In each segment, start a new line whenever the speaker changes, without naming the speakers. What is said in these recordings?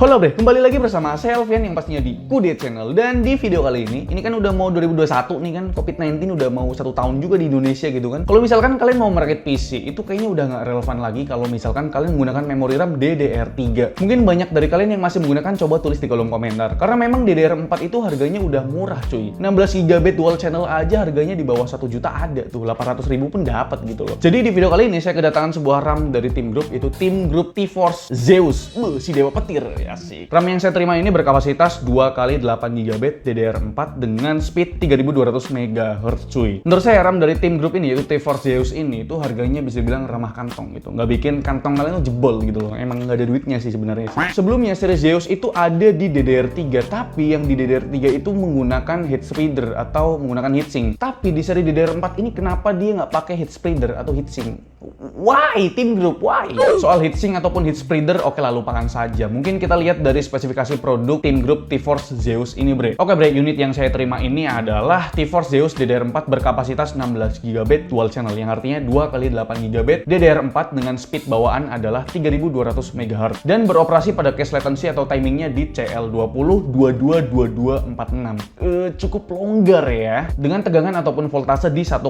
Halo bre, kembali lagi bersama saya Alfian yang pastinya di Kudet Channel. Dan di video kali ini kan udah mau 2021 nih kan, COVID-19 udah mau 1 tahun juga di Indonesia gitu kan. Kalau misalkan kalian mau merakit PC, itu kayaknya udah nggak relevan lagi kalau misalkan kalian menggunakan memori RAM DDR3. Mungkin banyak dari kalian yang masih menggunakan, coba tulis di kolom komentar. Karena memang DDR4 itu harganya udah murah cuy. 16GB dual channel aja harganya di bawah 1 juta ada tuh, 800.000 pun dapat gitu loh. Jadi di video kali ini saya kedatangan sebuah RAM dari tim grup, itu tim grup T-Force Zeus. Si dewa petir ya. RAM yang saya terima ini berkapasitas 2x8GB DDR4 dengan speed 3200 MHz cuy. Menurut saya RAM dari tim grup ini, yaitu T-Force Zeus ini, itu harganya bisa bilang ramah kantong gitu. Nggak bikin kantong kalian tuh jebol gitu loh. Emang nggak ada duitnya sih sebenarnya. Sebelumnya series Zeus itu ada di DDR3, tapi yang di DDR3 itu menggunakan heat spreader atau menggunakan heatsink. Tapi di seri DDR4 ini kenapa dia nggak pakai heat spreader atau heatsink? Why? Tim grup, why? Soal heatsink ataupun heat spreader, oke lah lupakan saja. Mungkin kita lihat dari spesifikasi produk tim grup T-Force Zeus ini bre. Oke bre, unit yang saya terima ini adalah T-Force Zeus DDR4 berkapasitas 16GB dual channel, yang artinya 2x8GB DDR4 dengan speed bawaan adalah 3200 MHz dan beroperasi pada cache latency atau timingnya di CL20 222246. Cukup longgar ya, dengan tegangan ataupun voltase di 1,2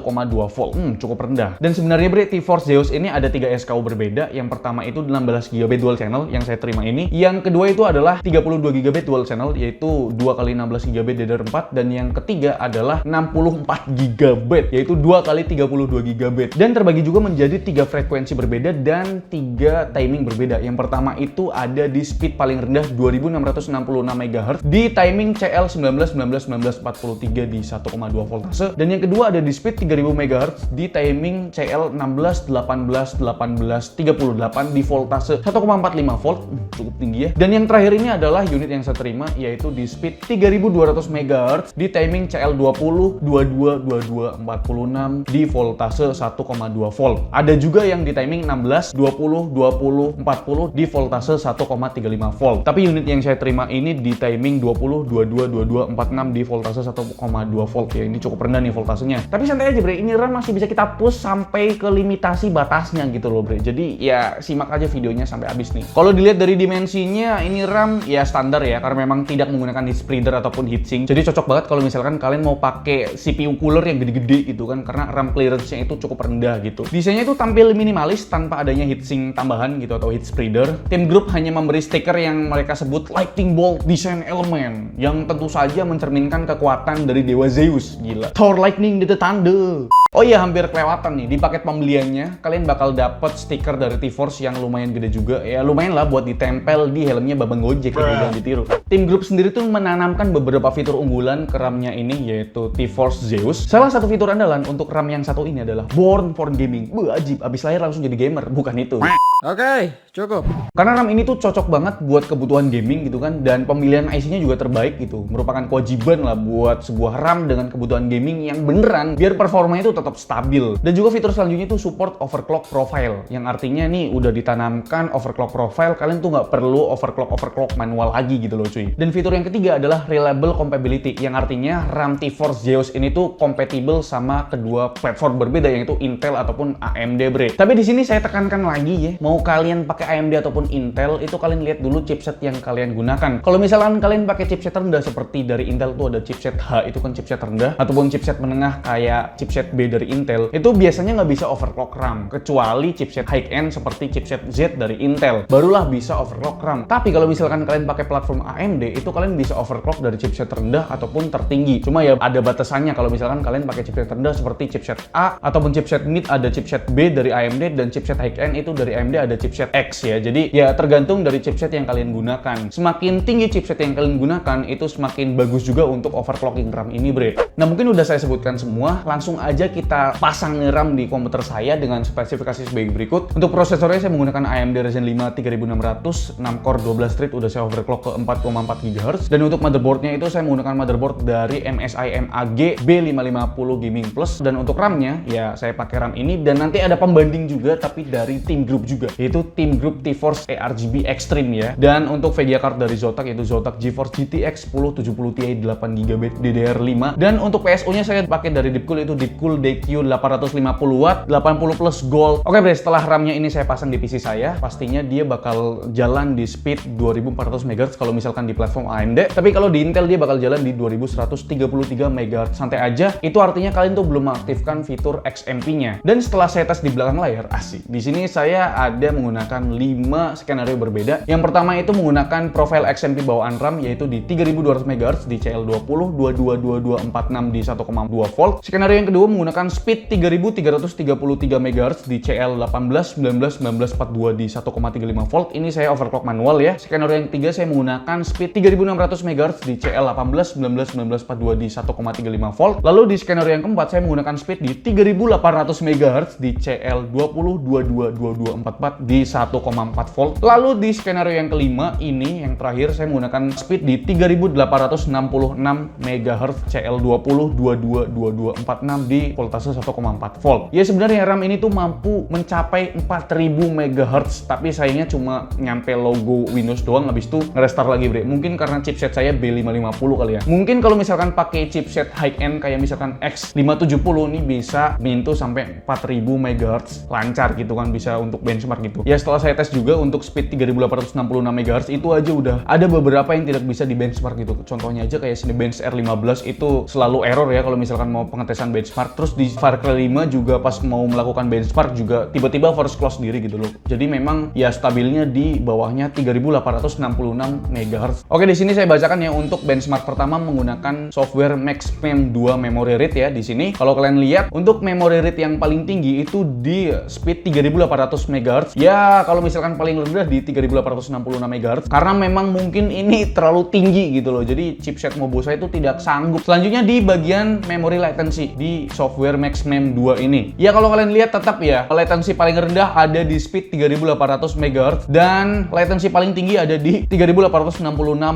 volt. Cukup rendah. Dan sebenarnya bre, T-Force Zeus ini ada 3 SKU berbeda. Yang pertama itu 16GB dual channel yang saya terima ini. Yang kedua itu adalah 32GB dual channel, yaitu 2x16GB DDR4, dan yang ketiga adalah 64GB, yaitu 2x32GB, dan terbagi juga menjadi 3 frekuensi berbeda dan 3 timing berbeda. Yang pertama itu ada di speed paling rendah 2666 MHz di timing CL19-19-1943 di 1,2 voltase, dan yang kedua ada di speed 3000 MHz di timing CL16-18-18-38 di voltase 1,45 volt, cukup tinggi ya. Dan yang terakhir ini adalah unit yang saya terima, yaitu di speed 3200 MHz di timing CL20 22-22-46 di voltase 1,2 volt. Ada juga yang di timing 16 20 20 40 di voltase 1,35 volt. Tapi unit yang saya terima ini di timing 20 22 22 46 di voltase 1,2 volt ya. Ini cukup rendah nih voltasenya. Tapi santai aja bre, ini RAM masih bisa kita push sampai ke limitasi batasnya gitu loh bre. Jadi ya simak aja videonya sampai habis nih. Kalau dilihat dari dimensinya, ini RAM ya standar ya, karena memang tidak menggunakan heat spreader ataupun heatsink. Jadi cocok banget kalau misalkan kalian mau pakai CPU cooler yang gede-gede gitu kan, karena RAM clearance-nya itu cukup rendah gitu. Desainnya itu tampil minimalis tanpa adanya heatsink tambahan gitu atau heat spreader. Tim grup hanya memberi stiker yang mereka sebut Lightning Bolt Design Element, yang tentu saja mencerminkan kekuatan dari dewa Zeus. Gila, Thor Lightning the Thunder. Oh iya, hampir kelewatan nih. Di paket pembeliannya, kalian bakal dapet stiker dari T-Force yang lumayan gede juga. Ya lumayan lah buat ditempel di helmnya Babang Gojek gitu, jangan ditiru. Tim grup sendiri tuh menanamkan beberapa fitur unggulan ke RAM-nya ini, yaitu T-Force Zeus. Salah satu fitur andalan untuk RAM yang satu ini adalah Born for Gaming. Ajib, abis lahir langsung jadi gamer, bukan itu.
Oke, cukup.
Karena RAM ini tuh cocok banget buat kebutuhan gaming gitu kan, dan pemilihan IC-nya juga terbaik gitu. Merupakan kewajiban lah buat sebuah RAM dengan kebutuhan gaming yang beneran, biar performanya itu tetap stabil. Dan juga fitur selanjutnya itu support overclock profile, yang artinya nih udah ditanamkan overclock profile, kalian tuh nggak perlu overclock manual lagi gitu loh cuy. Dan fitur yang ketiga adalah reliable compatibility, yang artinya RAM T-Force Zeus ini tuh kompatibel sama kedua platform berbeda, yaitu Intel ataupun AMD bre. Tapi di sini saya tekankan lagi ya, mau kalian pakai AMD ataupun Intel, itu kalian lihat dulu chipset yang kalian gunakan. Kalau misalkan kalian pakai chipset rendah seperti dari Intel tuh ada chipset H, itu kan chipset rendah, ataupun chipset menengah kayak chipset B dari Intel, itu biasanya nggak bisa overclock RAM, kecuali chipset high-end seperti chipset Z dari Intel, barulah bisa overclock RAM. Tapi kalau misalkan kalian pakai platform AMD, itu kalian bisa overclock dari chipset rendah ataupun tertinggi. Cuma ya ada batasannya kalau misalkan kalian pakai chipset rendah seperti chipset A, ataupun chipset mid ada chipset B dari AMD, dan chipset high-end itu dari AMD ada chipset X ya. Jadi ya tergantung dari chipset yang kalian gunakan. Semakin tinggi chipset yang kalian gunakan, itu semakin bagus juga untuk overclocking RAM ini bre. Nah mungkin udah saya sebutkan semua, langsung aja kita pasang RAM di komputer saya dengan spesifikasi sebagai berikut. Untuk prosesornya saya menggunakan AMD Ryzen 5 3600, 6 core 12 thread, udah saya overclock ke 4,4 GHz. Dan untuk motherboardnya itu saya menggunakan motherboard dari MSI MAG B550 Gaming Plus. Dan untuk RAM-nya ya saya pakai RAM ini, dan nanti ada pembanding juga tapi dari tim grup juga. yaitu Team Group T-Force ARGB Extreme ya. Dan untuk VGA card dari Zotac yaitu Zotac GeForce GTX 1070 Ti 8GB DDR5. Dan untuk PSU-nya saya pakai dari Deepcool, itu Deepcool DQ 850W 80 plus Gold. Oke bre, setelah RAM-nya ini saya pasang di PC saya, pastinya dia bakal jalan di speed 2400 MHz kalau misalkan di platform AMD. Tapi kalau di Intel dia bakal jalan di 2133 MHz. Santai aja, itu artinya kalian tuh belum mengaktifkan fitur XMP-nya. Dan setelah saya tes di belakang layar, asik. Di sini saya ada menggunakan 5 skenario berbeda. Yang pertama itu menggunakan profile XMP bawaan RAM yaitu di 3200 MHz di CL20, 222246 di 1,2 volt. Skenario yang kedua menggunakan speed 3333 MHz di CL18, 19, 1942 di 1,35 volt. Ini saya overclock manual ya. Skenario yang ketiga saya menggunakan speed 3600 MHz di CL18, 19, 1942 di 1,35 volt. Lalu di skenario yang keempat saya menggunakan speed di 3800 MHz di CL20, 22, 2244 di 1,4 volt. Lalu di skenario yang kelima ini yang terakhir saya menggunakan speed di 3866 MHz CL20, 22, 2246 di voltase 1,4 volt. Ya sebenarnya RAM ini tuh mampu mencapai 4000 MHz, tapi sayangnya cuma nyampe logo Windows doang, habis itu nge-restart lagi bre. Mungkin karena chipset saya B550 kali ya. Mungkin kalau misalkan pakai chipset high end kayak misalkan X570 nih bisa menyentuh sampai 4000 MHz lancar gitu kan, bisa untuk benchmark gitu. Ya setelah saya tes juga untuk speed 3866 MHz itu aja udah ada beberapa yang tidak bisa di benchmark gitu. Contohnya aja kayak Cinebench R15 itu selalu error ya kalau misalkan mau pengetesan benchmark. Terus di Far Cry 5 juga pas mau melakukan benchmark juga tiba-tiba force close sendiri gitu loh. Jadi memang ya stabilnya di bawahnya 3866 MHz. Oke, di sini saya bacakan ya untuk benchmark pertama menggunakan software MaxMem 2 memory read ya. Di sini kalau kalian lihat untuk memory read yang paling tinggi itu di speed 3800 MHz. Ya kalau misalkan paling rendah di 3866 MHz karena memang mungkin ini terlalu tinggi gitu loh. Jadi chipset Mobo saya itu tidak sanggup. Selanjutnya di bagian memory latency di software MaxMem 2 ini. Ya kalau kalian lihat tetap ya latency paling rendah ada di speed 3800 MHz dan latency paling tinggi ada di 3866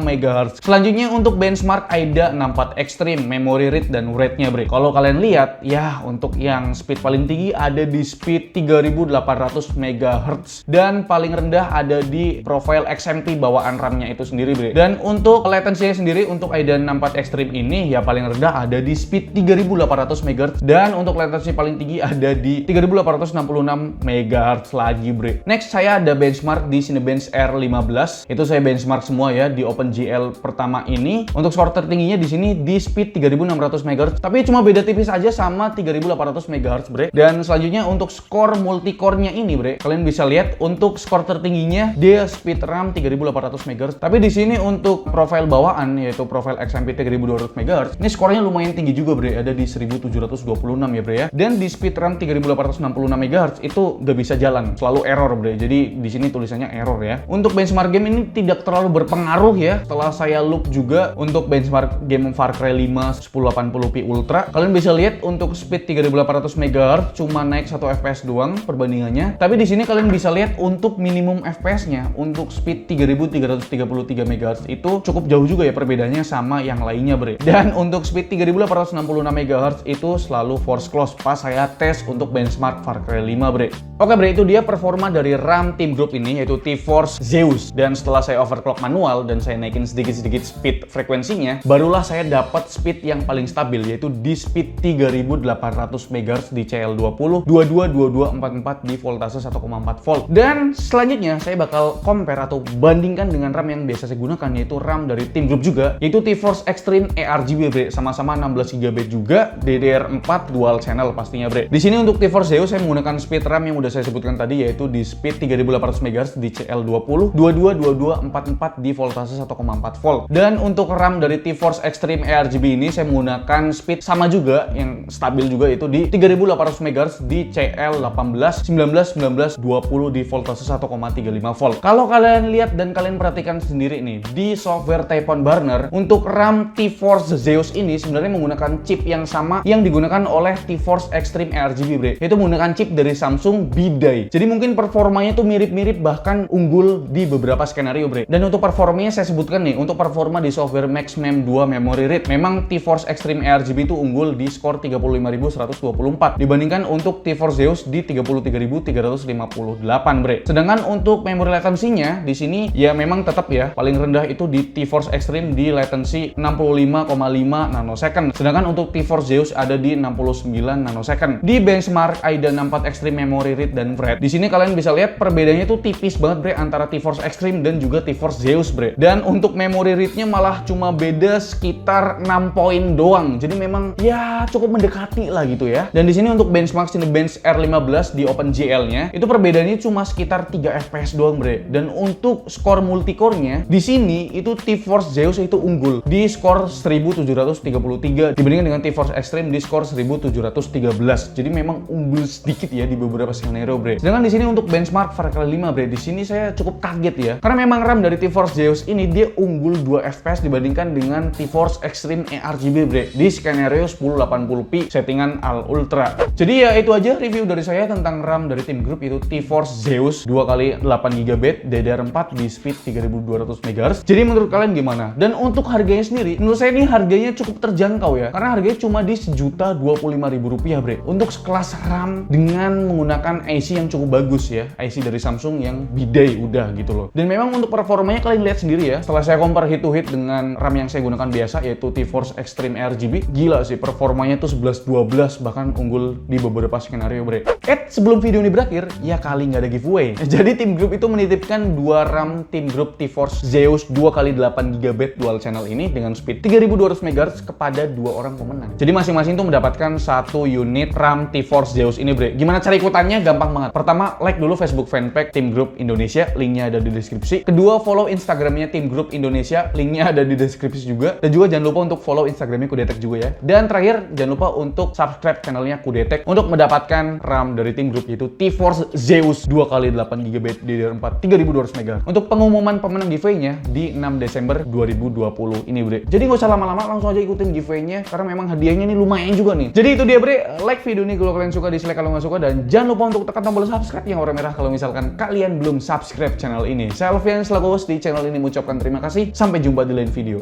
MHz. Selanjutnya untuk benchmark AIDA 64 Extreme memory read dan write-nya bre. Kalau kalian lihat ya untuk yang speed paling tinggi ada di speed 3800 MHz dan paling rendah ada di profile XMP bawaan RAM-nya itu sendiri bre. Dan untuk latency sendiri untuk AIDA 64 Extreme ini ya paling rendah ada di speed 3800 MHz dan untuk latency paling tinggi ada di 3866 MHz lagi bre. Next saya ada benchmark di Cinebench R15. Itu saya benchmark semua ya di OpenGL pertama ini. Untuk skor tertingginya di sini di speed 3600 MHz, tapi cuma beda tipis aja sama 3800 MHz bre. Dan selanjutnya untuk skor multicore-nya ini bre, kalian bisa lihat untuk skor tertingginya dia speed RAM 3800 MHz. Tapi di sini untuk profile bawaan yaitu profile XMP 3200 MHz, ini skornya lumayan tinggi juga bre, ada di 1726 ya bre ya. Dan di speed RAM 3866 MHz itu nggak bisa jalan, selalu error bre. Jadi di sini tulisannya error ya. Untuk benchmark game ini tidak terlalu berpengaruh ya. Setelah saya look juga untuk benchmark game Far Cry 5 1080p Ultra, kalian bisa lihat untuk speed 3800 MHz cuma naik 1 FPS doang perbandingannya. Tapi di sini kalian bisa lihat untuk minimum FPS-nya untuk speed 3333 MHz itu cukup jauh juga ya perbedaannya sama yang lainnya bre. Dan untuk speed 3866 MHz itu selalu force close pas saya tes untuk benchmark Far Cry 5 bre. Oke bre, itu dia performa dari RAM Team Group ini yaitu T-Force Zeus. Dan setelah saya overclock manual dan saya naikin sedikit-sedikit speed frekuensinya, barulah saya dapat speed yang paling stabil yaitu di speed 3800 MHz di CL20, 22, 22, 44 di voltase 1,4 volt. Dan selanjutnya saya bakal compare atau bandingkan dengan RAM yang biasa saya gunakan yaitu RAM dari Team Group juga yaitu T-Force Extreme ARGB bre, sama-sama 16GB juga, DDR4 dual channel pastinya bre. Di sini untuk T-Force Zeus saya menggunakan speed RAM yang udah saya sebutkan tadi yaitu di speed 3800 MHz di CL20, 22, 22, 44 di voltase 1,4 volt. Dan untuk RAM dari T-Force Extreme ARGB ini saya menggunakan speed sama juga yang stabil juga itu di 3800 MHz di CL18, 19, 19, 20 di voltase 1,35 volt. Kalau kalian lihat dan kalian perhatikan sendiri nih di software Typhon Burner untuk RAM T-Force Zeus ini sebenarnya menggunakan chip yang sama yang digunakan oleh T-Force Extreme ARGB bre, yaitu menggunakan chip dari Samsung BDAI. Jadi mungkin performanya tuh mirip-mirip bahkan unggul di beberapa skenario bre. Dan untuk performanya saya sebutkan nih, untuk performa di software MaxMem 2 memory read memang T-Force Extreme ARGB itu unggul di skor 35.124 dibandingkan untuk T-Force Zeus di 33.350 bre. Sedangkan untuk memory latency-nya di sini ya memang tetap ya paling rendah itu di T-Force Extreme di latency 65,5 nanosecond. Sedangkan untuk T-Force Zeus ada di 69 nanosecond. Di benchmark AIDA 64 Extreme Memory Read dan Write. Di sini kalian bisa lihat perbedaannya itu tipis banget bre antara T-Force Extreme dan juga T-Force Zeus bre. Dan untuk memory read-nya malah cuma beda sekitar 6 poin doang. Jadi memang ya cukup mendekati lah gitu ya. Dan di sini untuk benchmark Cinebench R15 di OpenGL-nya itu perbedaannya cuma sekitar 3 FPS doang bre. Dan untuk skor multicore-nya di sini itu T-Force Zeus itu unggul di skor 1733 dibandingkan dengan T-Force Extreme di skor 1713. Jadi memang unggul sedikit ya di beberapa skenario bre. Sedangkan di sini untuk benchmark Far Cry 5 bre, di sini saya cukup kaget ya. Karena memang RAM dari T-Force Zeus ini dia unggul 2 FPS dibandingkan dengan T-Force Extreme ERGB bre di skenario 1080p settingan All Ultra. Jadi ya itu aja review dari saya tentang RAM dari Team Group itu T-Force Zeus 2x8GB DDR4 di speed 3200 MHz. Jadi menurut kalian gimana? Dan untuk harganya sendiri, menurut saya ini harganya cukup terjangkau ya. Karena harganya cuma di Rp1.025.000 bre. Untuk sekelas RAM dengan menggunakan IC yang cukup bagus ya. IC dari Samsung yang bidai udah gitu loh. Dan memang untuk performanya kalian lihat sendiri ya. Setelah saya compare head to head dengan RAM yang saya gunakan biasa yaitu T-Force Extreme RGB, gila sih performanya tuh 11-12 bahkan unggul di beberapa skenario bre. Sebelum video ini berakhir, ya kali nggak ada giveaway. Jadi Team Group itu menitipkan 2 RAM Team Group T-Force Zeus 2x8GB dual channel ini dengan speed 3200 MHz kepada 2 orang pemenang. Jadi masing-masing tuh mendapatkan 1 unit RAM T-Force Zeus ini bre. Gimana cara ikutannya? Gampang banget. Pertama, like dulu Facebook fanpage Team Group Indonesia, linknya ada di deskripsi. Kedua, follow Instagramnya Team Group Indonesia, linknya ada di deskripsi juga. Dan juga jangan lupa untuk follow Instagramnya Kudetek juga ya. Dan terakhir, jangan lupa untuk subscribe channelnya Kudetek untuk mendapatkan RAM dari Team Group yaitu T-Force Zeus 2x8GB DDR4 3200 MHz. Untuk pengumuman pemenang giveaway-nya di 6 Desember 2020 ini bre. Jadi nggak usah lama-lama, langsung aja ikutin giveaway-nya karena memang hadiahnya ini lumayan juga nih. Jadi itu dia bre, like video ini kalau kalian suka, dislike kalau nggak suka, dan jangan lupa untuk tekan tombol subscribe yang warna merah kalau misalkan kalian belum subscribe channel ini. Saya Alfian selaku host di channel ini mengucapkan terima kasih. Sampai jumpa di lain video.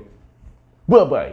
Bye bye.